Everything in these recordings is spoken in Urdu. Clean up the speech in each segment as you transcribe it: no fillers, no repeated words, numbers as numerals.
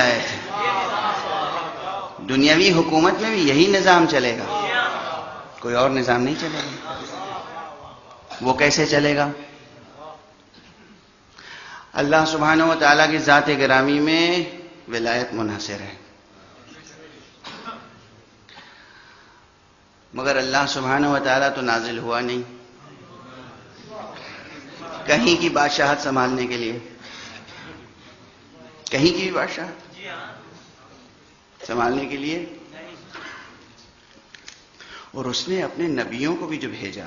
ہدایت ہے. دنیاوی حکومت میں بھی یہی نظام چلے گا, کوئی اور نظام نہیں چلے گا. وہ کیسے چلے گا؟ اللہ سبحانہ و تعالیٰ کی ذات گرامی میں ولایت منحصر ہے, مگر اللہ سبحانہ و تعالیٰ تو نازل ہوا نہیں کہیں کی بادشاہت سنبھالنے کے لیے. کہیں کی بھی بادشاہت سنبھالنے کے لیے. اور اس نے اپنے نبیوں کو بھی جو بھیجا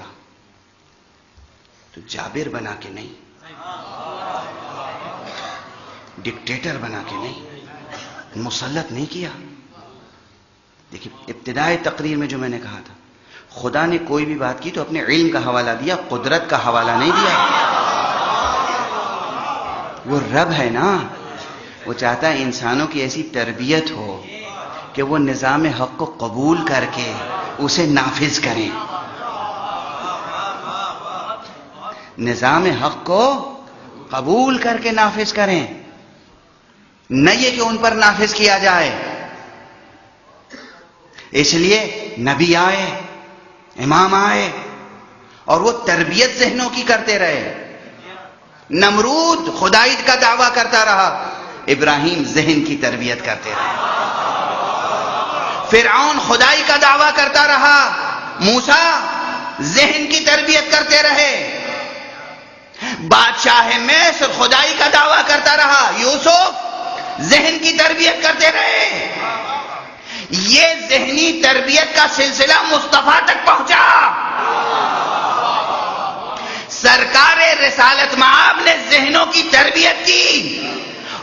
تو جابر بنا کے نہیں, ڈکٹیٹر بنا کے نہیں, مسلط نہیں کیا. دیکھیے ابتدائی تقریر میں جو میں نے کہا تھا, خدا نے کوئی بھی بات کی تو اپنے علم کا حوالہ دیا, قدرت کا حوالہ نہیں دیا. وہ رب ہے نا, وہ چاہتا ہے انسانوں کی ایسی تربیت ہو کہ وہ نظام حق کو قبول کر کے اسے نافذ کریں. نظام حق کو قبول کر کے نافذ کریں, نہ یہ کہ ان پر نافذ کیا جائے. اس لیے نبی آئے, امام آئے, اور وہ تربیت ذہنوں کی کرتے رہے. نمرود خدائیت کا دعویٰ کرتا رہا, ابراہیم ذہن کی تربیت کرتے رہے. فرعون خدائی کا دعویٰ کرتا رہا, موسیٰ ذہن کی تربیت کرتے رہے. بادشاہ مصر خدائی کا دعویٰ کرتا رہا, یوسف ذہن کی تربیت کرتے رہے. یہ ذہنی تربیت کا سلسلہ مصطفیٰ تک پہنچا. سرکار رسالت مآب نے ذہنوں کی تربیت کی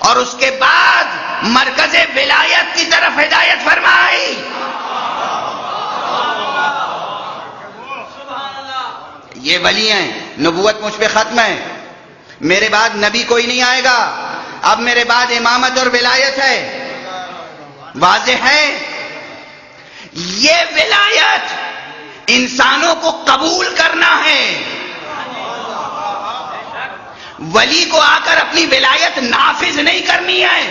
اور اس کے بعد مرکز ولایت کی طرف ہدایت فرمائی. یہ ولی ہیں, نبوت مجھ پہ ختم ہے, میرے بعد نبی کوئی نہیں آئے گا, اب میرے بعد امامت اور ولایت ہے. واضح ہے یہ ولایت انسانوں کو قبول کرنا ہے. ولی کو آ کر اپنی ولایت نافذ نہیں کرنی ہے.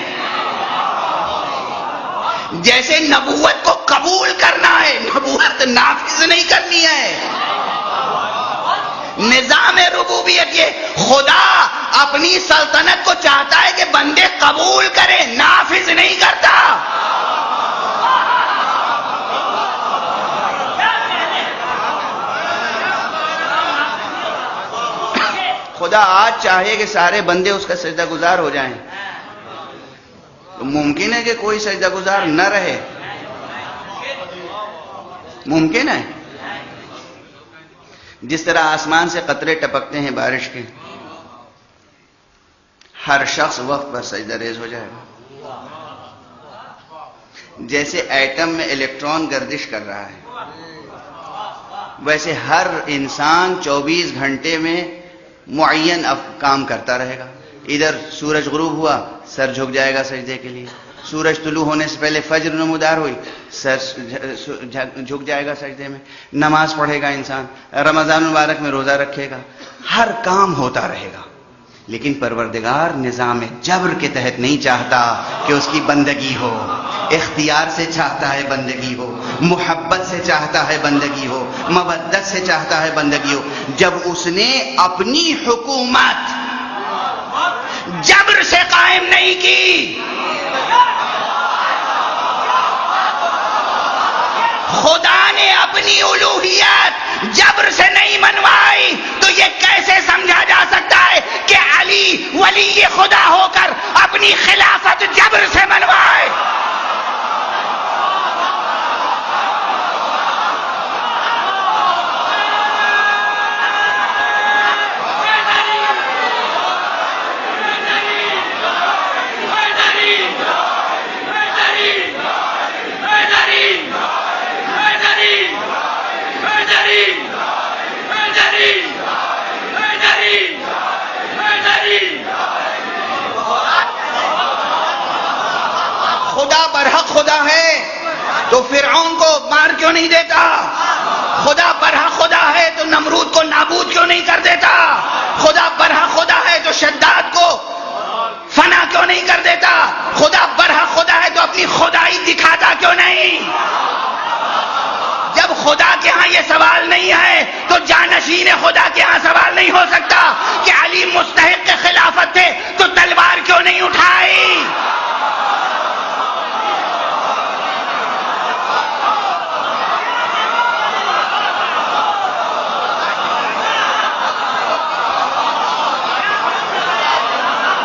جیسے نبوت کو قبول کرنا ہے, نبوت نافذ نہیں کرنی ہے. نظام ربوبیت یہ خدا اپنی سلطنت کو چاہتا ہے کہ بندے قبول کریں, نافذ نہیں کرتا. خدا آج چاہے کہ سارے بندے اس کا سجدہ گزار ہو جائیں, تو ممکن ہے کہ کوئی سجدہ گزار نہ رہے؟ ممکن ہے. جس طرح آسمان سے قطرے ٹپکتے ہیں بارش کے, ہر شخص وقت پر سجدہ ریز ہو جائے گا. جیسے ایٹم میں الیکٹران گردش کر رہا ہے, ویسے ہر انسان 24 گھنٹے میں معین کام کرتا رہے گا. ادھر سورج غروب ہوا, سر جھک جائے گا سجدے کے لیے. سورج طلوع ہونے سے پہلے فجر نمودار ہوئی, سر جھک جائے گا سجدے میں. نماز پڑھے گا انسان, رمضان المبارک میں روزہ رکھے گا, ہر کام ہوتا رہے گا. لیکن پروردگار نظام جبر کے تحت نہیں چاہتا کہ اس کی بندگی ہو. اختیار سے چاہتا ہے بندگی ہو, محبت سے چاہتا ہے بندگی ہو, مودت سے چاہتا ہے بندگی ہو. جب اس نے اپنی حکومت جبر سے قائم نہیں کی, خدا نے اپنی الوہیت جبر سے نہیں منوائی, تو یہ کیسے سمجھا جا سکتا ہے کہ علی ولی خدا ہو کر اپنی خلافت جبر سے منوائے؟ خدا برحق خدا ہے تو فرعون کو مار کیوں نہیں دیتا؟ خدا برحق خدا ہے تو نمرود کو نابود کیوں نہیں کر دیتا؟ خدا برحق خدا ہے تو شداد کو فنا کیوں نہیں کر دیتا؟ خدا برحق خدا جب خدا کے ہاں یہ سوال نہیں ہے تو جانشین خدا کے ہاں سوال نہیں ہو سکتا کہ علی مستحق خلافت تھے تو تلوار کیوں نہیں اٹھائی؟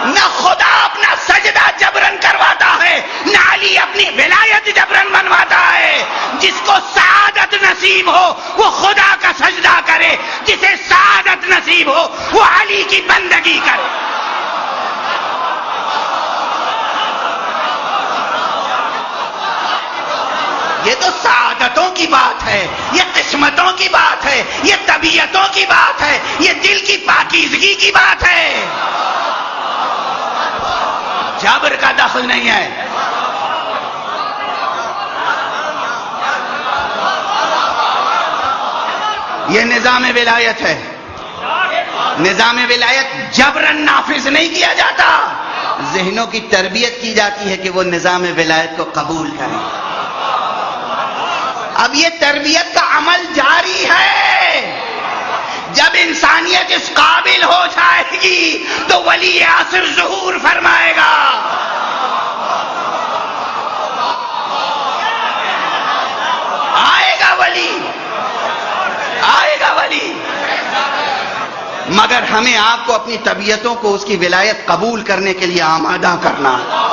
نہ خدا اپنا سجدہ جبرن کرواتا ہے، نہ علی اپنی ولایت جبرن بنواتا ہے۔ جس کو سعادت نصیب ہو وہ خدا کا سجدہ کرے، جسے سعادت نصیب ہو وہ علی کی بندگی کرے۔ یہ تو سعادتوں کی بات ہے، یہ قسمتوں کی بات ہے، یہ طبیعتوں کی بات ہے، یہ دل کی پاکیزگی کی بات ہے، جبر کا دخل نہیں ہے۔ یہ نظام ولایت ہے، نظام ولایت جبرن نافذ نہیں کیا جاتا، ذہنوں کی تربیت کی جاتی ہے کہ وہ نظام ولایت کو قبول کریں۔ اب یہ تربیت کا عمل جاری ہے، جب انسانیت اس قابل ہو جائے گی تو ولی عصر ظہور فرمائے گا۔ آئے گا ولی، آئے گا ولی، مگر ہمیں آپ کو اپنی طبیعتوں کو اس کی ولایت قبول کرنے کے لیے آمادہ کرنا ہے۔